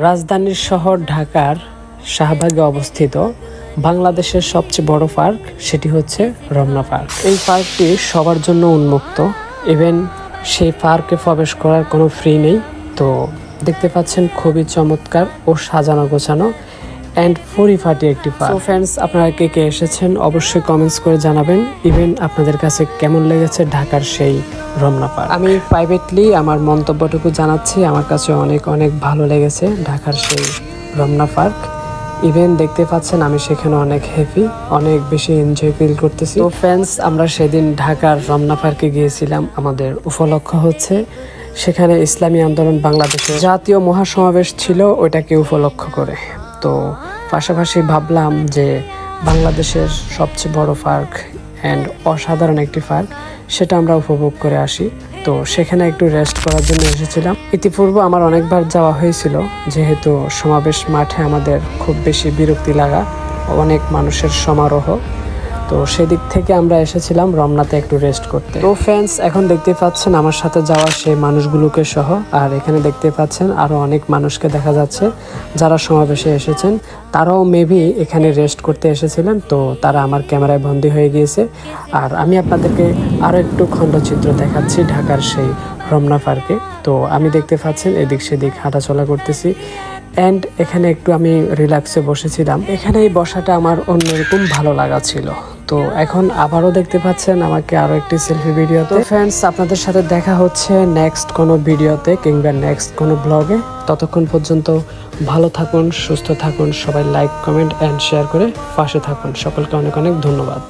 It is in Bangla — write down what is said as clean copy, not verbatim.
রাজধানীর শহর ঢাকার শাহবাগে অবস্থিত বাংলাদেশের সবচেয়ে বড় পার্ক, সেটি হচ্ছে রমনা পার্ক। এই পার্কটি সবার জন্য উন্মুক্ত। ইভেন সেই পার্কে প্রবেশ করার কোনো ফ্রি নেই। তো দেখতে পাচ্ছেন খুবই চমৎকার ও সাজানো গোছানো অ্যান্ড পরিপাটি একটি পার্ক। সো ফ্রেন্ডস, আপনারা কে কে এসেছেন অবশ্যই কমেন্টস করে জানাবেন। ইভেন আপনাদের কাছে কেমন লেগেছে ঢাকার সেই রমনা পার্ক। আমি প্রাইভেটলি আমার মন্তব্যটুকু জানাচ্ছি, আমার কাছে অনেক অনেক ভালো লেগেছে ঢাকার সেই রমনা পার্ক। ইভেন দেখতে পাচ্ছেন আমি সেখানে অনেক হ্যাপি, অনেক বেশি এনজয় ফিল করতেছি। তো ফ্রেন্ডস, আমরা সেদিন ঢাকার রমনা পার্কে গিয়েছিলাম। আমাদের উপলক্ষ হচ্ছে সেখানে ইসলামী আন্দোলন বাংলাদেশের জাতীয় মহাসমাবেশ ছিল, ওইটাকে উপলক্ষ করে। তো পাশাপাশি ভাবলাম যে বাংলাদেশের সবচেয়ে বড় পার্ক অ্যান্ড অসাধারণ একটি পার্ক, সেটা আমরা উপভোগ করে আসি। তো সেখানে একটু রেস্ট করার জন্য এসেছিলাম। ইতিপূর্বে আমার অনেকবার যাওয়া হয়েছিল, যেহেতু সমাবেশ মাঠে আমাদের খুব বেশি বিরক্তি লাগা, অনেক মানুষের সমারোহ। তো সেদিক থেকে আমরা এসেছিলাম রমনাতে একটু রেস্ট করতে। তো ফ্রেন্ডস, এখন দেখতে পাচ্ছেন আমার সাথে যাওয়া সেই মানুষগুলোকে সহ, আর এখানে দেখতে পাচ্ছেন আরো অনেক মানুষকে দেখা যাচ্ছে যারা সমাবেশে এসেছেন। তারাও মেবি এখানে রেস্ট করতে এসেছিলেন। তো তারা আমার ক্যামেরায় বন্দী হয়ে গিয়েছে। আর আমি আপনাদেরকে আরো একটু খণ্ডচিত্র দেখাচ্ছি ঢাকার সেই রমনা পার্কে। তো আমি দেখতে পাচ্ছেন এদিক সেদিক হাঁটাচলা করতেছি অ্যান্ড এখানে একটু আমি রিল্যাক্সে বসেছিলাম। এখানে এই বসাটা আমার অন্যরকম ভালো লাগা ছিল। তো এখন আবারও দেখতে পাচ্ছেন আমাকে আরো একটি সেলফি ভিডিওতে। ফ্রেন্ডস, আপনাদের সাথে দেখা হচ্ছে নেক্সট কোনো ভিডিওতে কিংবা নেক্সট কোনো ব্লগে। ততক্ষণ পর্যন্ত ভালো থাকুন, সুস্থ থাকুন, সবাই লাইক, কমেন্ট অ্যান্ড শেয়ার করে পাশে থাকুন। সকলকে অনেক অনেক ধন্যবাদ।